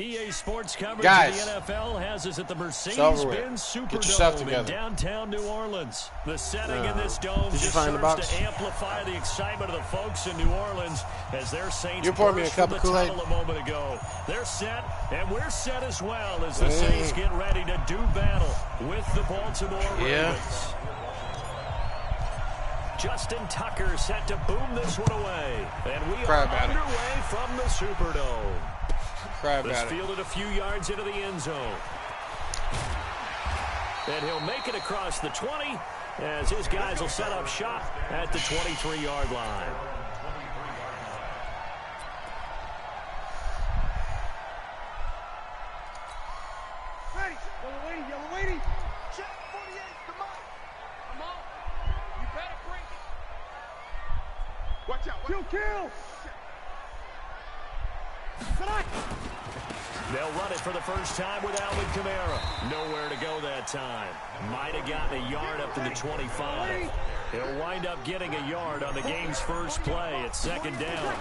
EA Sports coverage Guys, of the NFL has us at the Mercedes-Benz Superdome in downtown New Orleans. The setting in this dome just serves to amplify the excitement of the folks in New Orleans as their Saints burst from the tunnel a moment ago. They're set, and we're set as well as the Saints get ready to do battle with the Baltimore Ravens. Justin Tucker set to boom this one away. And we are underway from the Superdome. This fielded a few yards into the end zone. And he'll make it across the 20 as his guys will set up shop at the 23-yard line. Ready. Yellow waiting. Check 48. Come on. You better bring it. Watch out. Kill. They'll run it for the first time with Alvin Kamara. Nowhere to go that time. Might have gotten a yard up to the 25. He'll wind up getting a yard on the game's first play. It's second down.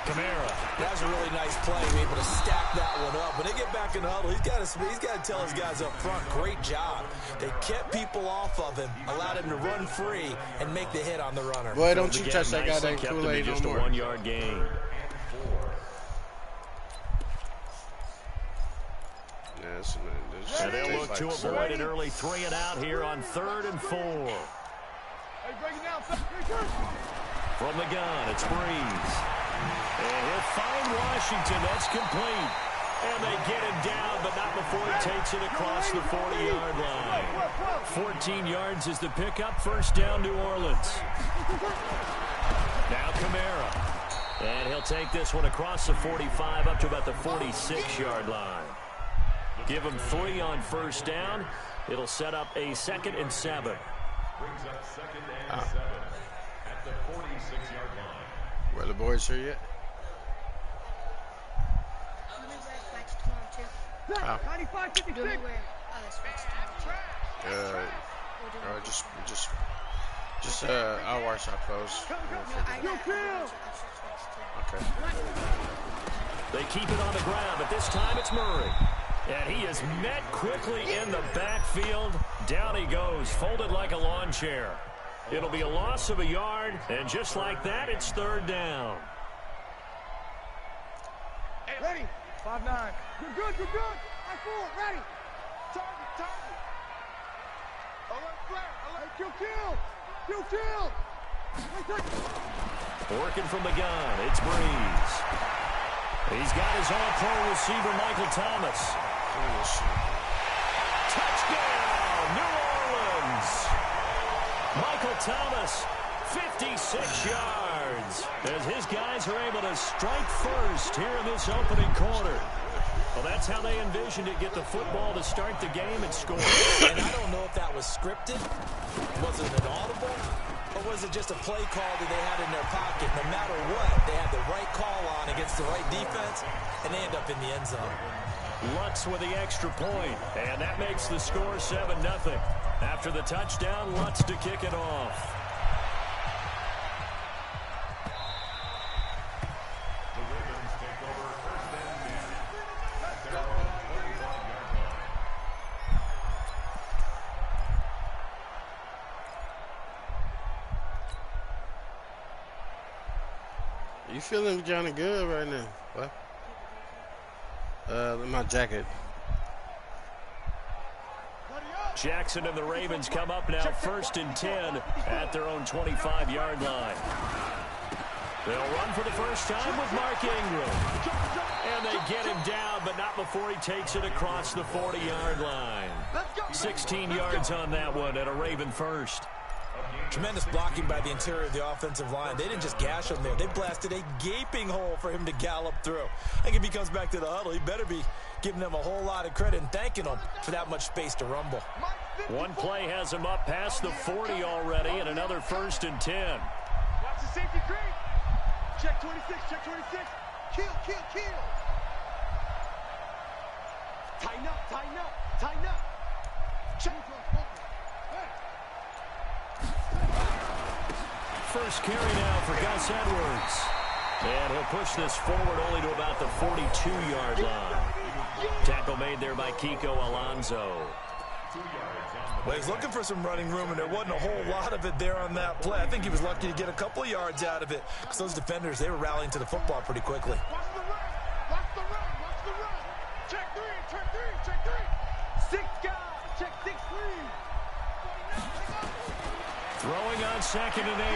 Kamara. That was a really nice play. He was able to stack that one up. When they get back in the huddle, he's got to tell his guys up front, great job. They kept people off of him, allowed him to run free, and make the hit on the runner. Boy, don't you touch that guy. That Kool-Aid just a 1-yard gain. And they'll look to avoid an early 3 and out here on 3rd and 4. From the gun, it's Breeze. And he'll find Washington. That's complete. And they get him down, but not before he takes it across the 40-yard line. 14 yards is the pickup. First down, New Orleans. Now Kamara. And he'll take this one across the 45 up to about the 46-yard line. Give him 3 on first down. It'll set up a 2nd and 7. Brings up 2nd and 7 at the 46-yard line. Were the boys here yet? 95, 56. Just I'll watch our clothes. Okay. They keep it on the ground, but this time it's Murray. And he is met quickly in the backfield. Down he goes, folded like a lawn chair. It'll be a loss of a yard, and just like that, it's 3rd down. Ready. 5-9. You're good. I-4, ready. Target. Alert, flare. Kill. Working from the gun, it's Breeze. He's got his all-pro receiver, Michael Thomas. Touchdown, New Orleans. Michael Thomas, 56 yards. As his guys are able to strike first here in this opening quarter. Well, that's how they envisioned it, get the football to start the game and score. And I don't know if that was scripted. Was it an audible? Or was it just a play call that they had in their pocket? No matter what, they had the right call on against the right defense, and they end up in the end zone. Lutz with the extra point, and that makes the score 7-0. After the touchdown, Lutz to kick it off. You feeling Johnny good right now? What? My jacket. Jackson and the Ravens come up now 1st and 10 at their own 25-yard line. They'll run for the first time with Mark Ingram. And they get him down, but not before he takes it across the 40-yard line. 16 yards on that one at a Raven first. Tremendous blocking by the interior of the offensive line. They didn't just gash him there. They blasted a gaping hole for him to gallop through. I think if he comes back to the huddle, he better be giving them a whole lot of credit and thanking them for that much space to rumble. One play has him up past the 40 already, and another 1st and 10. Watch the safety creep. Check 26. Kill. Tighten up. Check. First carry now for Gus Edwards. And he'll push this forward only to about the 42-yard line. Tackle made there by Kiko Alonso. Well, he's looking for some running room, and there wasn't a whole lot of it there on that play. I think he was lucky to get a couple of yards out of it because those defenders, they were rallying to the football pretty quickly. Watch the run. Watch the run. Watch the run. Check three. Check three. Check three. 6 guys. Check 6-3. Throwing on 2nd and 8.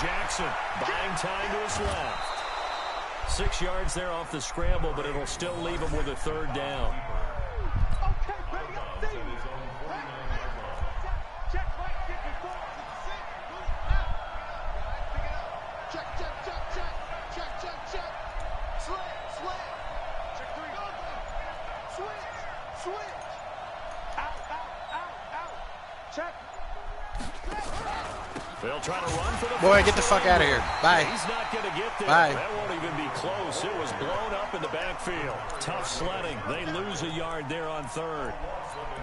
Jackson buying time to his left. 6 yards there off the scramble, but it'll still leave him with a 3rd down. Okay, buddy, I'm seeing you. Check right, get before. Check, check, check, check. Check, check, check. Slam. Check 3. Switch. Out. Check. They'll try to run for the boy. Get the fuck out of here. Bye. He's not going to get there. Bye. That won't even be close. It was blown up in the backfield. Tough sledding. They lose a yard there on 3rd.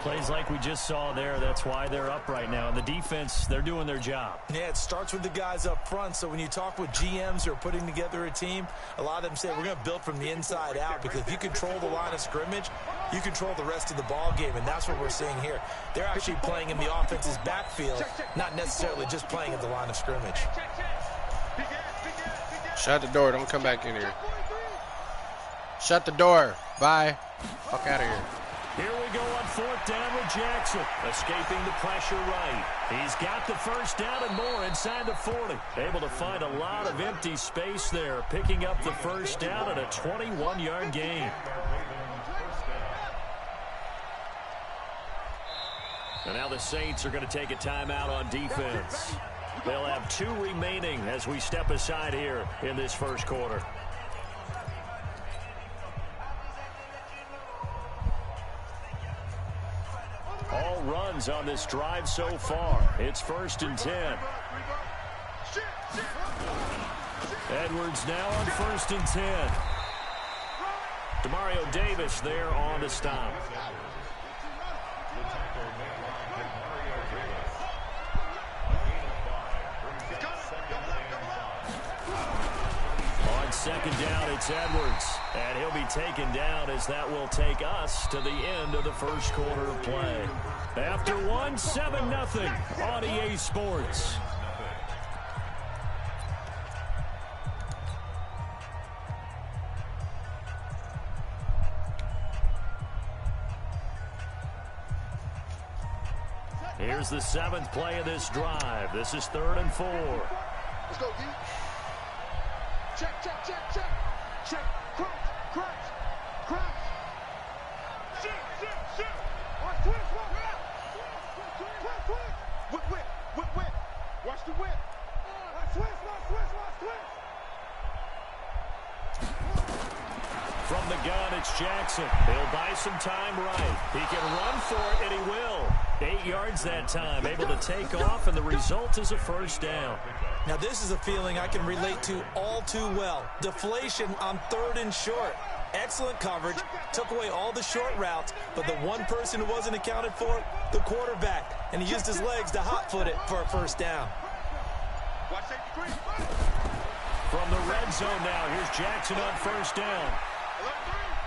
Plays like we just saw there. That's why they're up right now. And the defense, they're doing their job. Yeah, it starts with the guys up front. So when you talk with GMs who are putting together a team, a lot of them say we're going to build from the inside out, because if you control the line of scrimmage, you control the rest of the ball game, and that's what we're seeing here. They're actually playing in the offense's backfield, not necessarily just playing at the line of scrimmage. Shut the door. Don't come back in here. Shut the door. Bye. Fuck out of here. Here we go on 4th down with Jackson. Escaping the pressure right. He's got the 1st down and more inside the 40. Able to find a lot of empty space there. Picking up the 1st down at a 21-yard gain. And now the Saints are going to take a timeout on defense. They'll have 2 remaining as we step aside here in this 1st quarter. All runs on this drive so far. It's 1st and 10. Edwards now on 1st and 10. Demario Davis there on the stop. On 2nd down, it's Edwards. And he'll be taken down as that will take us to the end of the 1st quarter of play. After 7-0 on EA Sports. Here's the 7th play of this drive. This is 3rd and 4. Let's go, D. Check. Check. Crouch. Shit. Twist. Whip. Watch the whip. Watch twist. From the gun, it's Jackson. He'll buy some time right. He can run for it, and he will. 8 yards that time, able to take off, and the result is a 1st down. Now, this is a feeling I can relate to all too well. Deflation on 3rd and short. Excellent coverage, took away all the short routes, but the one person who wasn't accounted for, the quarterback, and he used his legs to hot-foot it for a 1st down. From the red zone now, here's Jackson on 1st down.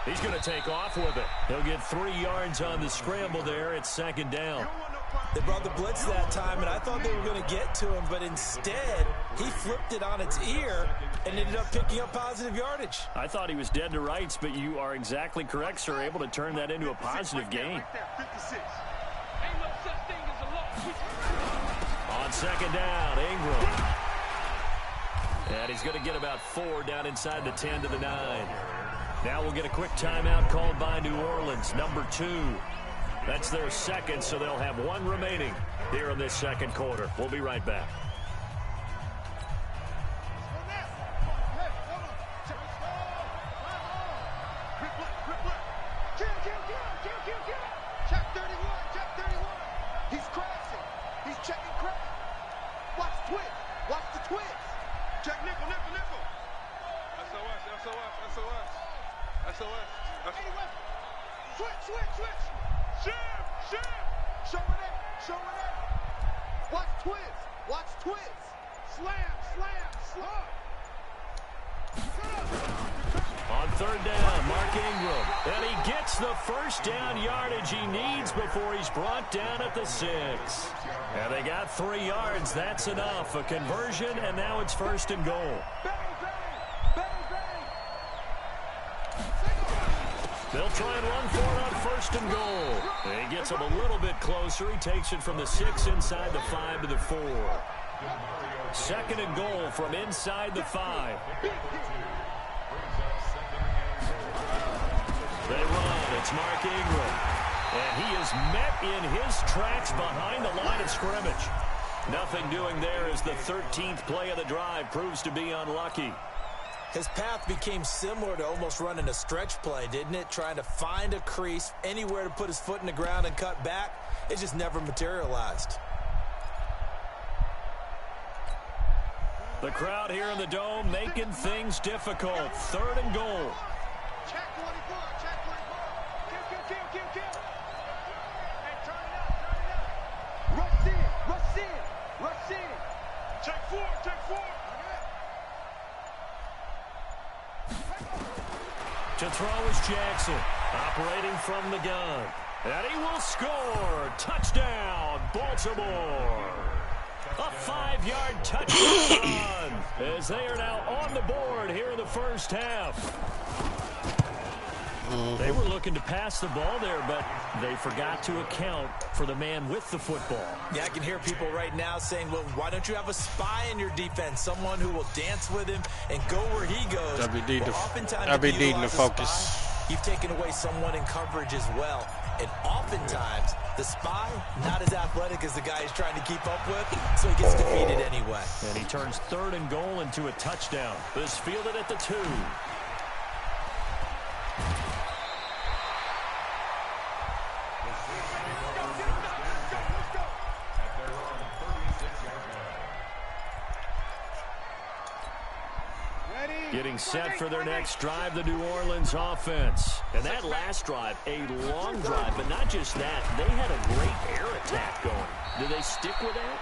He's going to take off with it. He'll get 3 yards on the scramble there. It's 2nd down. They brought the blitz that time, and I thought they were going to get to him, but instead, he flipped it on its ear and ended up picking up positive yardage. I thought he was dead to rights, but you are exactly correct, sir. Able to turn that into a positive gain. On 2nd down, Ingram. And he's going to get about 4 down inside the 10 to the 9. Now we'll get a quick timeout called by New Orleans, number 2. That's their 2nd, so they'll have 1 remaining here in this 2nd quarter. We'll be right back. Check 31. He's crashing. He's checking crash. Watch the twist. Check nickel. SOS. Switch. Shift. Show it in. Watch twist. Slam. On third down, Mark Ingram. And he gets the first down yardage he needs before he's brought down at the 6. And they got 3 yards. That's enough. A conversion, and now it's 1st and goal. They'll try and run for it on 1st and goal. And he gets him a little bit closer. He takes it from the 6 inside the 5 to the 4. 2nd and goal from inside the 5. They run. It's Mark Ingram. And he is met in his tracks behind the line of scrimmage. Nothing doing there as the 13th play of the drive proves to be unlucky. His path became similar to almost running a stretch play, didn't it? Trying to find a crease, anywhere to put his foot in the ground and cut back. It just never materialized. The crowd here in the Dome making things difficult. 3rd and goal. Check 24, check 24. Kill. Hey, turn it up. Rush in. Check 4. To throw is Jackson, operating from the gun. And he will score. Touchdown, Baltimore. A 5-yard touchdown run as they are now on the board here in the first half. They were looking to pass the ball there, but they forgot to account for the man with the football. Yeah, I can hear people right now saying, well, why don't you have a spy in your defense, someone who will dance with him and go where he goes? I'll be needing to focus. You've taken away someone in coverage as well. And oftentimes, the spy, not as athletic as the guy he's trying to keep up with, so he gets defeated anyway. And he turns 3rd and goal into a touchdown. This fielded at the 2. Getting set for their next drive, the New Orleans offense. And that last drive, a long drive, but not just that. They had a great air attack going. Do they stick with that?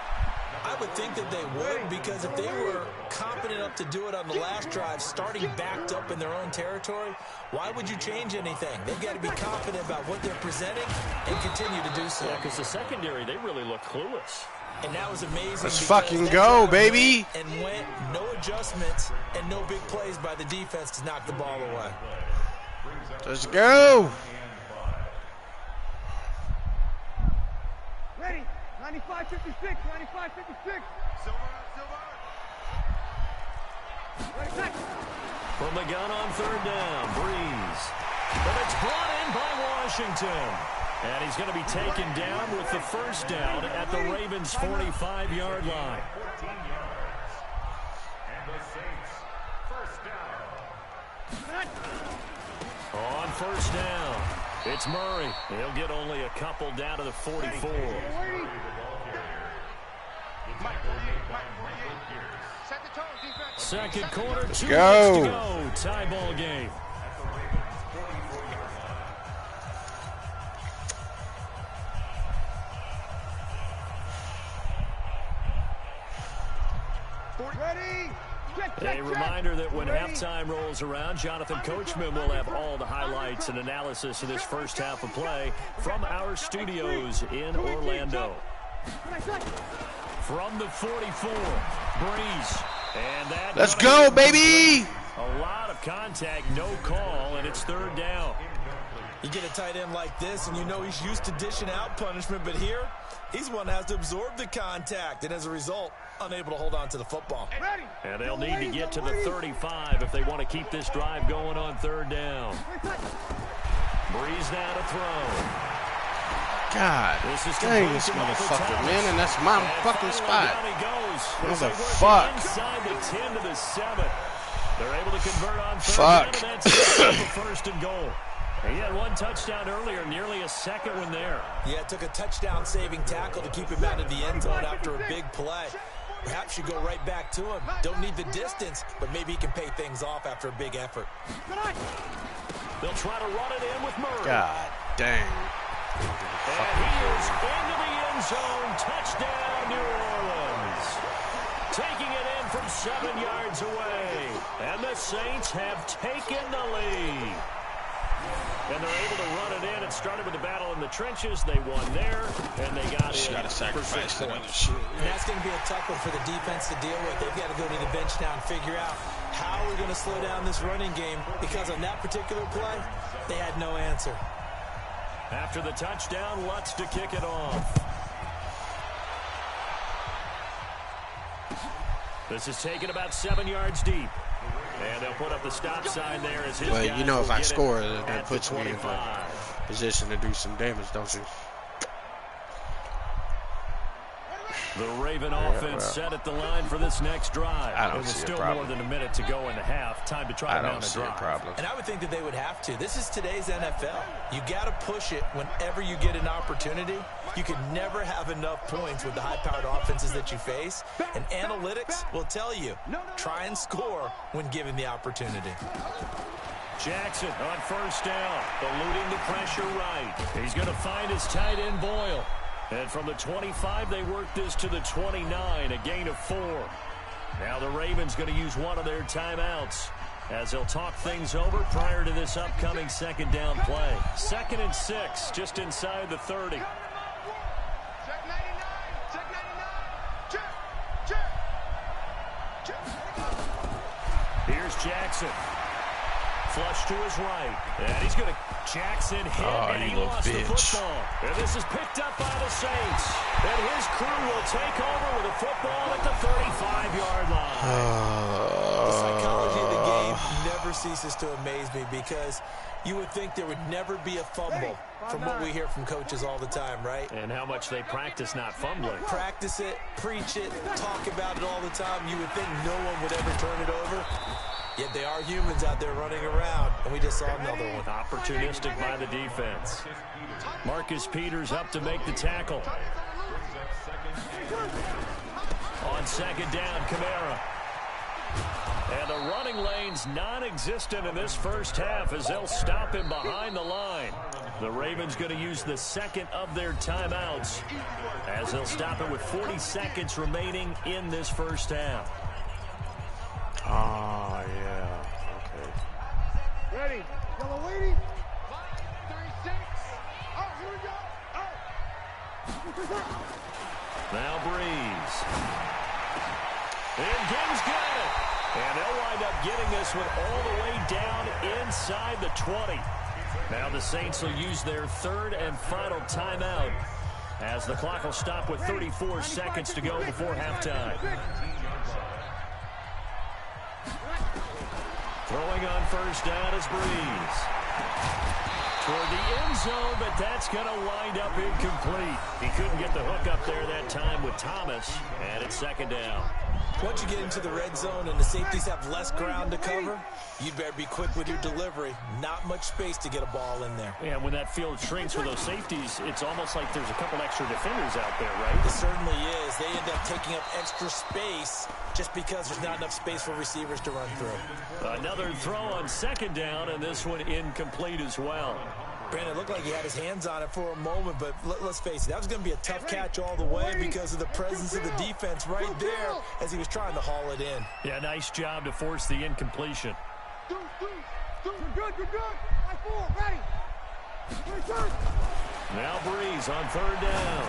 I would think that they would, because if they were confident enough to do it on the last drive, starting backed up in their own territory, why would you change anything? They've got to be confident about what they're presenting and continue to do so. Yeah, because the secondary, they really look clueless. And that was amazing. Let's fucking go, baby. And went, no adjustments and no big plays by the defense to knock the ball away. Let's go. Ready. 95-56. Silver. From the gun on 3rd down, Breeze. But it's brought in by Washington. And he's going to be taken down with the first down at the Ravens' 45-yard line. On 1st down, it's Murray. He'll get only a couple down to the 44. Second quarter, 2 minutes to go. Tie ball game. A reminder that when halftime rolls around, Jonathan Coachman will have all the highlights and analysis of this first half of play from our studios in Orlando. From the 44, Breeze. And that let's go, baby! A lot of contact, no call, and it's 3rd down. You get a tight end like this, and you know he's used to dishing out punishment, but here, he's one that has to absorb the contact, and as a result, unable to hold on to the football. And they'll need to get to the 35 if they want to keep this drive going on 3rd down. Breeze now to throw. God, dang this motherfucker, man, and that's my fucking spot. What the fuck? Inside the 10 to the 7. They're able to convert on 3rd down, and that's the 1st and goal. He had one touchdown earlier, nearly a second one there. Yeah, it took a touchdown-saving tackle to keep him out of the end zone after a big play. Perhaps you go right back to him. Don't need the distance, but maybe he can pay things off after a big effort. They'll try to run it in with Murray. God dang. And he is into the end zone. Touchdown, New Orleans. Taking it in from 7 yards away. And the Saints have taken the lead. And they're able to run it in. It started with the battle in the trenches. They won there, and they got in. Got to sacrifice that other And shit. that's going to be a tough one for the defense to deal with. They've got to go to the bench now and figure out how we're going to slow down this running game, because on that particular play, they had no answer. After the touchdown, Lutz to kick it off. This is taken about 7 yards deep. And they'll put up the stop sign there as his guys you know, if I score, it that puts me in a position to do some damage, don't you? The Raven offense set at the line for this next drive. I don't There's see a still problem. more than a minute to go in the half. Time to try to mount a drive. Problem. And I would think that they would have to. This is today's NFL. You got to push it whenever you get an opportunity. You can never have enough points with the high-powered offenses that you face. And analytics will tell you, try and score when given the opportunity. Jackson on first down, eluding the pressure right. He's going to find his tight end Boyle. And from the 25, they work this to the 29, a gain of 4. Now the Ravens going to use one of their timeouts as they'll talk things over prior to this upcoming second down play. 2nd and 6, just inside the 30. Check 99. Check 99. Check. Here's Jackson. Flush to his right. And he's going to Jackson hit, and he lost the football. And this is picked up by the Saints. And his crew will take over with a football at the 35-yard line. The psychology of the game never ceases to amaze me, because you would think there would never be a fumble from what we hear from coaches all the time, right? And how much they practice not fumbling. Practice it, preach it, talk about it all the time. You would think no one would ever turn it over. Yet they are humans out there running around, and we just saw another one. Opportunistic by the defense. Marcus Peters up to make the tackle. On second down, Kamara. And the running lane's non-existent in this first half as they'll stop him behind the line. The Ravens going to use the second of their timeouts as they'll stop it with 40 seconds remaining in this first half. Oh, yeah. Okay. Ready. Yellow lady. 36. Oh, here we go. Oh. Now Breeze. And Gibbs got it. And they'll wind up getting this one all the way down inside the 20. Now the Saints will use their third and final timeout as the clock will stop with 34 seconds to go before halftime. Throwing on first down is Breeze. Toward the end zone, but that's going to wind up incomplete. He couldn't get the hook up there that time with Thomas, and it's second down. Once you get into the red zone and the safeties have less ground to cover, you'd better be quick with your delivery. Not much space to get a ball in there. And when that field shrinks with those safeties, it's almost like there's a couple extra defenders out there, right? It certainly is. They end up taking up extra space just because there's not enough space for receivers to run through. Another throw on second down, and this one incomplete as well. Brandon, it looked like he had his hands on it for a moment, but let's face it, that was going to be a tough catch all the way because of the presence of the defense right there as he was trying to haul it in. Yeah, nice job to force the incompletion. You're good. I-4, ready. Now Breeze on third down.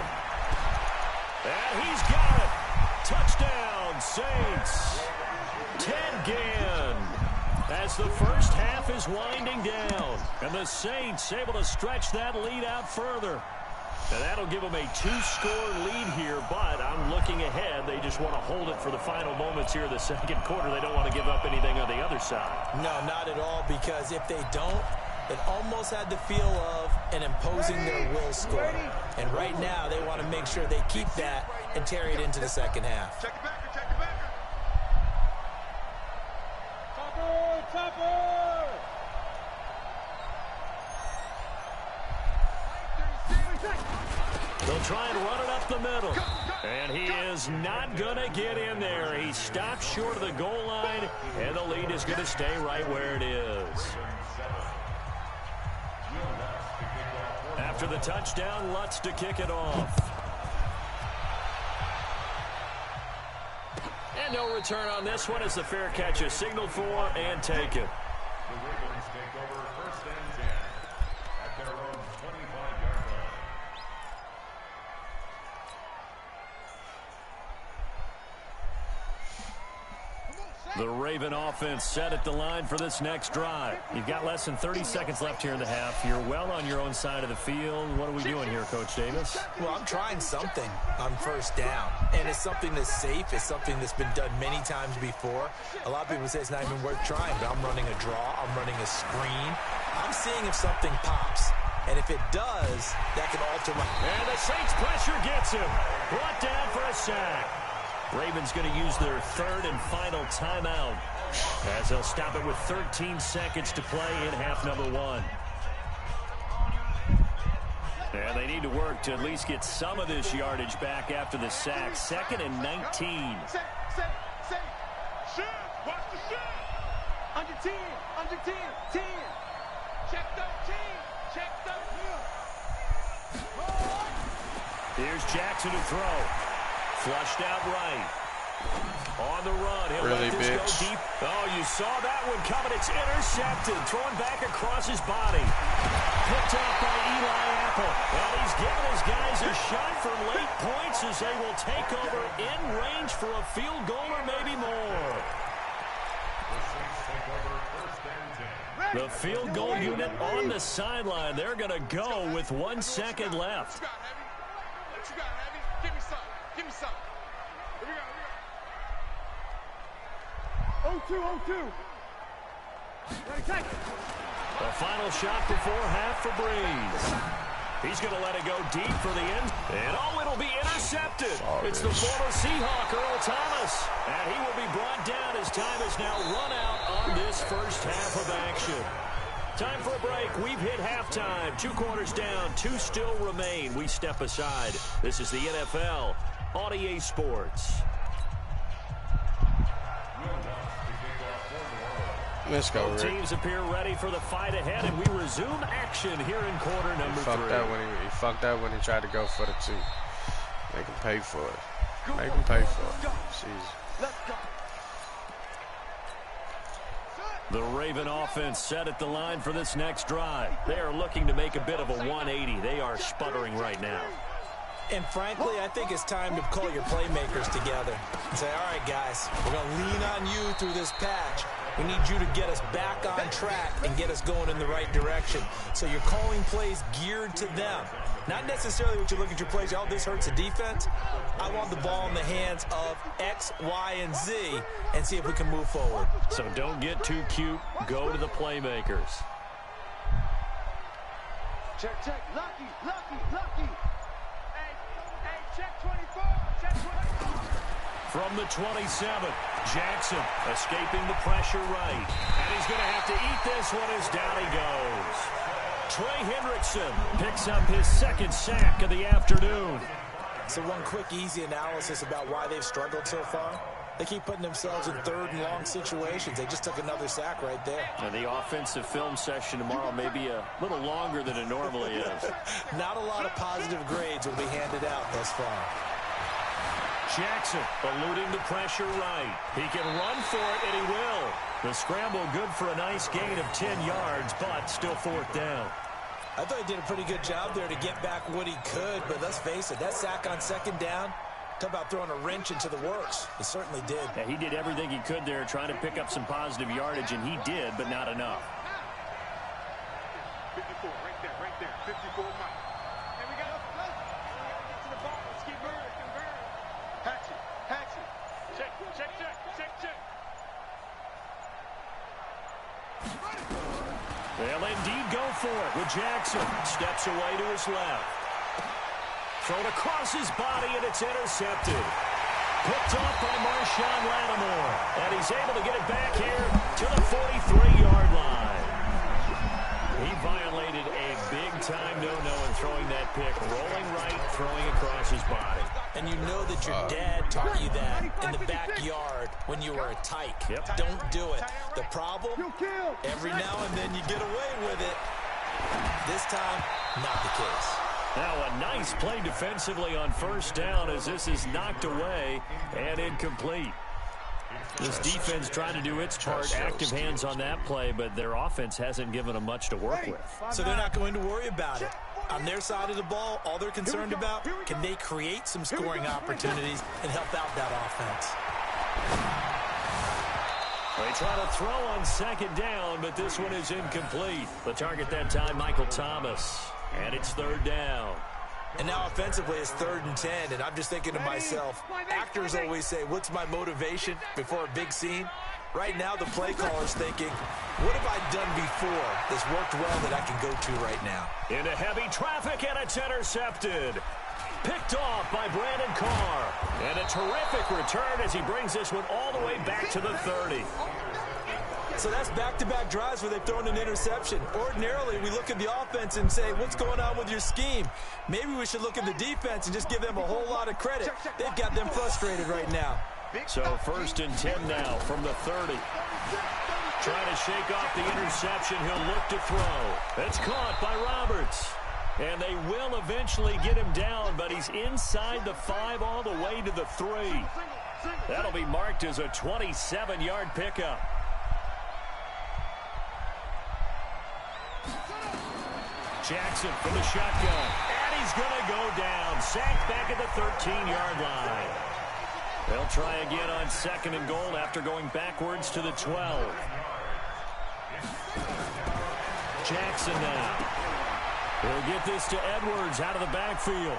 And he's got it. Touchdown, Saints. Ted Ginn. As the first half is winding down. And the Saints able to stretch that lead out further. And that'll give them a 2-score lead here, but I'm looking ahead. They just want to hold it for the final moments here in the second quarter. They don't want to give up anything on the other side. No, not at all, because if they don't, it almost had the feel of an imposing their will score. And right now, they want to make sure they keep that and carry it into the second half. Check it back. Topper! They'll try and run it up the middle. And he is not going to get in there. He stopped short of the goal line, and the lead is going to stay right where it is. After the touchdown, Lutz to kick it off. And no return on this one as the fair catch is signaled for and taken. The Ravens take over 1st and 10 at their own 25-yard line. The Raven offense set at the line for this next drive. You've got less than 30 seconds left here in the half. You're well on your own side of the field. What are we doing here, Coach Davis? Well, I'm trying something on 1st down. And it's something that's safe. It's something that's been done many times before. A lot of people say it's not even worth trying, but I'm running a draw. I'm running a screen. I'm seeing if something pops. And if it does, that can alter my... And the Saints pressure gets him. Brought down for a sack. Ravens going to use their 3rd and final timeout as they'll stop it with 13 seconds to play in half number 1. And they need to work to at least get some of this yardage back after the sack. 2nd and 19. Set. Shoot. Watch the shoot. Under 10. 10. Check 13. Check 13. Here's Jackson to throw. Flushed out right. On the run. He'll really, let this go deep. Oh, you saw that one coming. It's intercepted. Thrown back across his body. Picked off by Eli Apple. Well, he's giving his guys a shot for late points as they will take over in range for a field goal or maybe more. The field goal unit on the sideline. They're going to go with 1 second left. What you got, Heavy? Give me some. Give me some. Here we go. 0-2. Ready, take it. The final shot before half for Breeze. He's going to let it go deep for the end. And oh, it'll be intercepted. It's the former Seahawk, Earl Thomas. And he will be brought down as time is now run out on this first half of action. Time for a break. We've hit halftime. 2 quarters down. 2 still remain. We step aside. This is the NFL on EA Sports. Let's go, Both Rick. teams appear ready for the fight ahead, and we resume action here in quarter number 3. He fucked that when he tried to go for the 2. Make him pay for it. Make him pay for it. Jeez. Let's go. The Raven offense set at the line for this next drive. They are looking to make a bit of a 180. They are sputtering right now. And frankly, I think it's time to call your playmakers together and say, all right, guys, we're going to lean on you through this patch. We need you to get us back on track and get us going in the right direction. So you're calling plays geared to them. Not necessarily what you look at your plays, oh, this hurts the defense. I want the ball in the hands of X, Y, and Z and see if we can move forward. So don't get too cute. Go to the playmakers. Check. Lucky. Hey, check 24. Check 24. From the 27, Jackson escaping the pressure right. And he's going to have to eat this one as down he goes. Trey Hendrickson picks up his 2nd sack of the afternoon. So one quick, easy analysis about why they've struggled so far. They keep putting themselves in 3rd and long situations. They just took another sack right there. And the offensive film session tomorrow may be a little longer than it normally is. Not a lot of positive grades will be handed out thus far. Jackson eluding the pressure right. He can run for it, and he will. The scramble good for a nice gain of 10 yards, but still 4th down. I thought he did a pretty good job there to get back what he could, but let's face it, that sack on 2nd down, talk about throwing a wrench into the works. He certainly did. Yeah, he did everything he could there trying to pick up some positive yardage, and he did, but not enough. 54, right there. 54 miles. Here we go. Get to the ball. Let's keep moving. Hatchet. Check. They'll indeed go for it with Jackson. Steps away to his left. Thrown across his body, and it's intercepted. Picked off by Marshawn Lattimore. And he's able to get it back here to the 43-yard line. He violated a big-time no-no in throwing that pick. Rolling right, throwing across his body. And you know that your dad taught you that in the backyard when you were a tyke. Yep. Don't do it. The problem, every now and then you get away with it. This time, not the case. Now a nice play defensively on 1st down as this is knocked away and incomplete. This defense trying to do its part, active hands on that play, but their offense hasn't given them much to work with. So they're not going to worry about it. On their side of the ball, all they're concerned about, can they create some scoring opportunities and help out that offense? They try to throw on second down, but this one is incomplete. The target that time, Michael Thomas. And it's third down. And now offensively it's 3rd and 10, and I'm just thinking to myself, actors always say, what's my motivation before a big scene? Right now the play caller's thinking, what have I done before that's worked well that I can go to right now? Into heavy traffic, and it's intercepted. Picked off by Brandon Carr. And a terrific return as he brings this one all the way back to the 30. So that's back-to-back drives where they've thrown an interception. Ordinarily, we look at the offense and say, what's going on with your scheme? Maybe we should look at the defense and just give them a whole lot of credit. They've got them frustrated right now. So 1st and 10 now from the 30. Trying to shake off the interception. He'll look to throw. It's caught by Roberts. And they will eventually get him down, but he's inside the 5 all the way to the 3. That'll be marked as a 27-yard pickup. Jackson from the shotgun. And he's going to go down. Sacked back at the 13-yard line. They'll try again on 2nd and goal after going backwards to the 12. Jackson now. He'll get this to Edwards out of the backfield.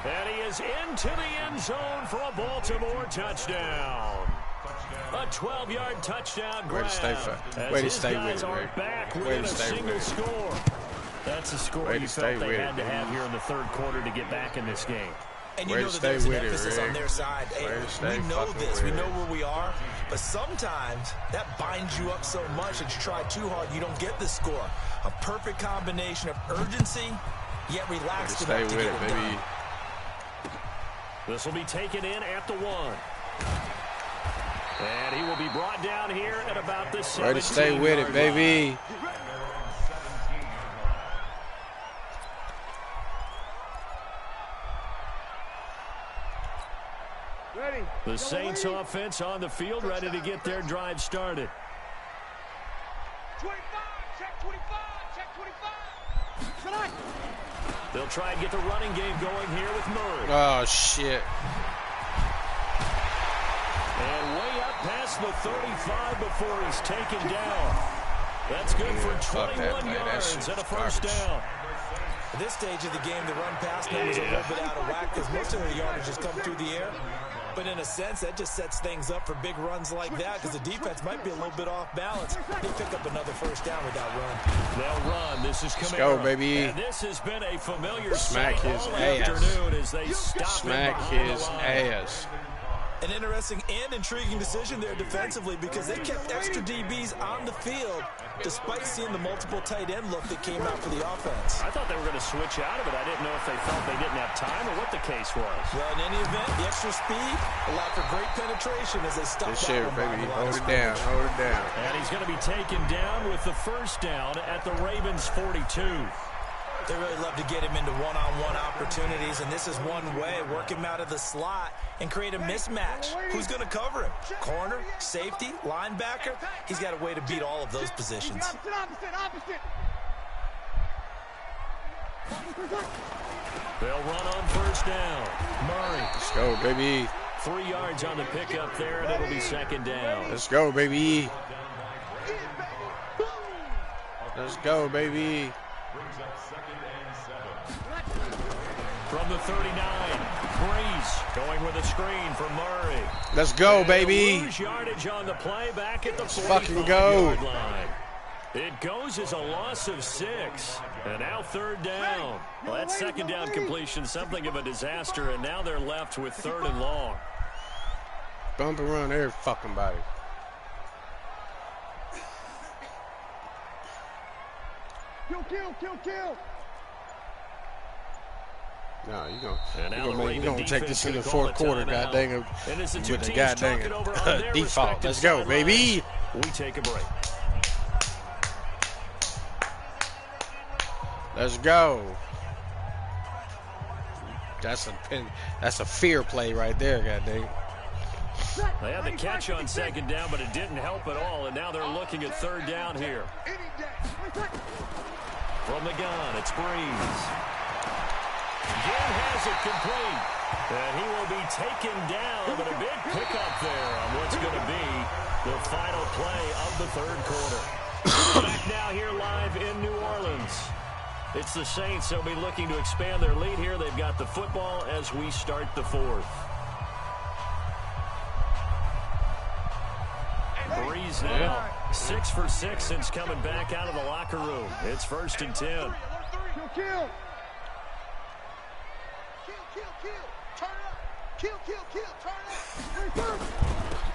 And he is into the end zone for a Baltimore touchdown. A 12-yard touchdown grab. Way to stay with it, Ray. Back within a single score. That's a score you felt they had to have here in the 3rd quarter to get back in this game. And you know that there's an emphasis on their side. Hey, we know this. We know where we are. But sometimes that binds you up so much that you try too hard, you don't get the score. A perfect combination of urgency, yet relaxed enough to get it done. This will be taken in at the 1. And he will be brought down here at about the 17-yard line. Ready to stay with it, baby. The Saints offense on the field, ready to get their drive started. 25, check 25, check 25. They'll try and get the running game going here with Murray. Oh, shit. And way up past the 35 before he's taken down. That's good for 21 yards and a 1st down. At this stage of the game, the run pass numbers are a little bit out of whack because most of the yardage has come through the air. But in a sense, that just sets things up for big runs like that because the defense might be a little bit off balance. They pick up another 1st down with that run. They'll run. This is coming. Let's go, baby. And this has been a familiar smack his ass. Afternoon as they stop smack his ass. An interesting and intriguing decision there defensively because they kept extra DBs on the field despite seeing the multiple tight end look that came out for the offense. I thought they were going to switch out of it. I didn't know if they felt they didn't have time or what the case was. Well, in any event, the extra speed allowed for great penetration as they stopped. This shit, baby. Hold it down. Hold it down. And he's going to be taken down with the 1st down at the Ravens 42. They really love to get him into one-on-one opportunities, and this is one way, work him out of the slot and create a mismatch. Who's going to cover him? Corner, safety, linebacker? He's got a way to beat all of those positions. They'll run on 1st down. Murray. Let's go, baby. 3 yards on the pickup there, and it'll be 2nd down. Let's go, baby. Let's go, baby. From the 39, Breeze going with a screen for Murray. Let's go, baby. Lose yardage on the play back at the 45-yard line. It goes as a loss of 6. And now 3rd down. Well, that 2nd down completion, something of a disaster, and now they're left with 3rd and long. Bump and run every fucking body. Kill. No, you're gonna take this in the 4th quarter, goddamn, with the goddamn default. Let's go, baby. We take a break. Let's go. That's a fear play right there, goddamn. They had the catch on second down, but it didn't help at all, and now they're looking at third down here. From the gun, it's Breeze. Again has it complete. And he will be taken down, but a big pickup there on what's going to be the final play of the third quarter. Back now here live in New Orleans. It's the Saints. They'll be looking to expand their lead here. They've got the football as we start the fourth. Breeze now 6 for 6 since coming back out of the locker room. It's 1st and 10.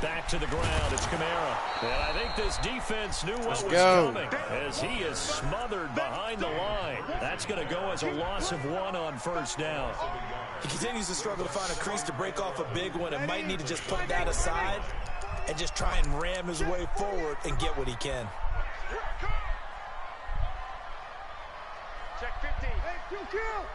Back to the ground. It's Kamara. And I think this defense knew what was coming as he is smothered behind the line. That's going to go as a loss of 1 on first down. He continues to struggle to find a crease to break off a big one and might need to just put that aside and just try and ram his way forward and get what he can. Check 50. Hey, kill.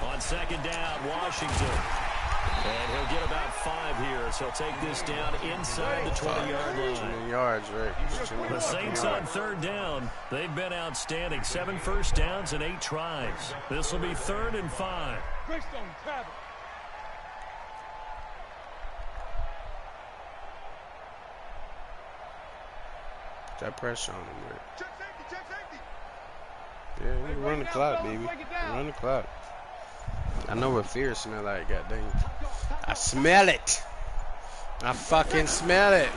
On second down, Washington. And he'll get about 5 here as he'll take this down inside the 20-yard line. Yards, right. The Saints on third down. They've been outstanding. 7 first downs and 8 tries. This will be 3rd and 5. Got pressure on him, man. Yeah, you run the clock, baby. Run the clock. I know what fear smell like, goddamn. I smell it. I fucking smell it.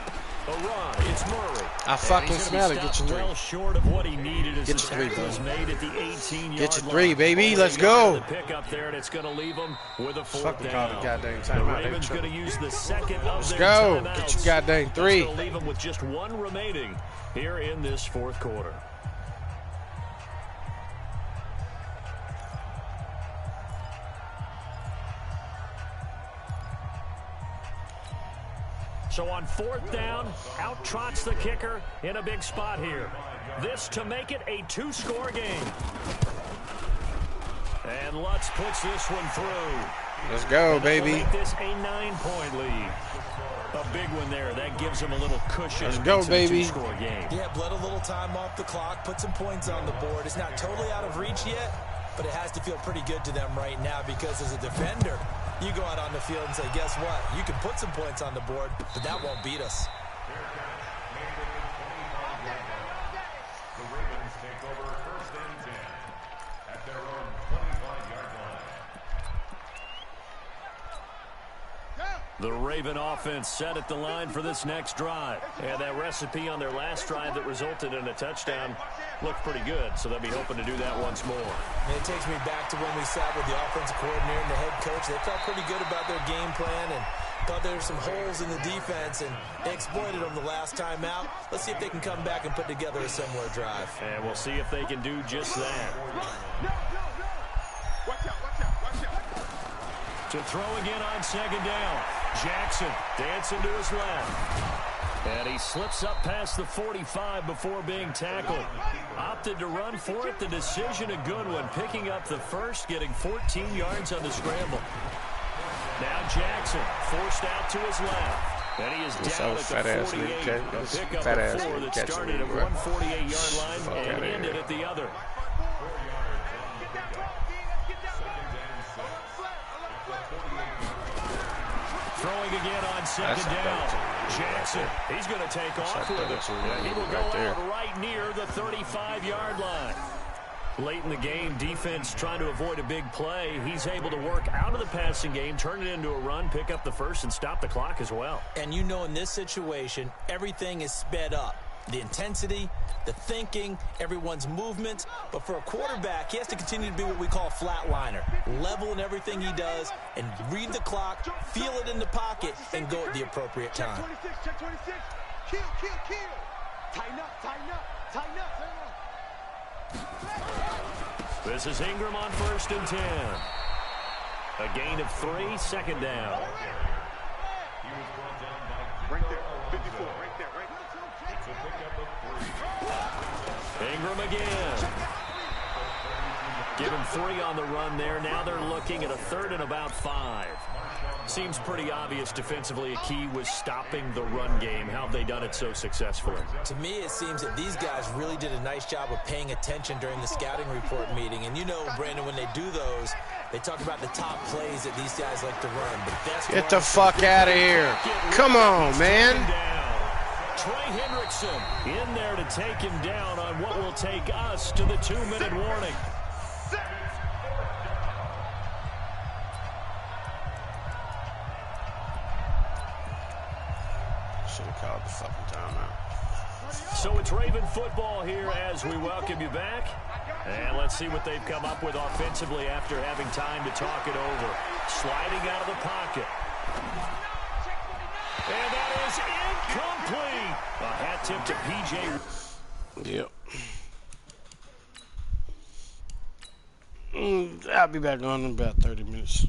It's Murray. I fucking smell it. Get your 3. Well short of what he needed as Get the your 3, tackle was made at the 18-yard Get your 3, baby. Let's go. The pick up there, and it's going to leave him with a 4th Fucking down. call the goddamn The timeout. Ravens going to use the second of Let's their go. timeouts. Get your goddamn 3. That's going to leave him with just 1 remaining here in this 4th quarter. So on 4th down, out trots the kicker in a big spot here. This to make it a 2-score game. And Lutz puts this one through. Let's go, baby. Make this a 9-point lead. A big one there. That gives him a little cushion. Let's go, baby. 2-score game. Yeah, bled a little time off the clock, put some points on the board. It's not totally out of reach yet, but it has to feel pretty good to them right now because as a defender, you go out on the field and say, guess what? You can put some points on the board, but that won't beat us. The Ravens take over 1st and 10 at their own 25-yard line. The Raven offense set at the line for this next drive. And that recipe on their last drive that resulted in a touchdown looked pretty good, so they'll be hoping to do that once more. And it takes me back to when we sat with the offensive coordinator and the head coach. They felt pretty good about their game plan and thought there were some holes in the defense, and they exploited them the last time out. Let's see if they can come back and put together a similar drive. And we'll see if they can do just that. Watch out. To throw again on second down. Jackson dancing to his left. And he slips up past the 45 before being tackled. Opted to run for it. The decision a good one. Picking up the first, getting 14 yards on the scramble. Now Jackson forced out to his left. And he is down at the 48. A pickup of 4 that started at 148-yard line and ended at the other. Throwing again on second down. Jackson, he's going to take off with it. And he will go out right near the 35-yard line. Late in the game, defense trying to avoid a big play. He's able to work out of the passing game, turn it into a run, pick up the first, and stop the clock as well. And you know in this situation, everything is sped up. The intensity, the thinking, everyone's movement. But for a quarterback, he has to continue to be what we call a flatliner. Level in everything he does and read the clock, feel it in the pocket, and go at the appropriate time. Check 26. Kill. Tighten up. This is Ingram on 1st and 10. A gain of 3, 2nd down. Right there. 54. Right there. Ingram again. Give him 3 on the run there. Now they're looking at a 3rd and about 5. Seems pretty obvious defensively a key was stopping the run game. How have they done it so successfully? To me, it seems that these guys really did a nice job of paying attention during the scouting report meeting. And you know, Brandon, when they do those, they talk about the top plays that these guys like to run. Get the fuck out of here. Come on, man. Trey Hendrickson in there to take him down on what will take us to the 2-minute warning. Should have called the fucking timeout. So it's Raven football here as we welcome you back. And let's see what they've come up with offensively after having time to talk it over. Sliding out of the pocket. And that is incomplete. A hat tip to P.J. Yep. I'll be back on in about 30 minutes.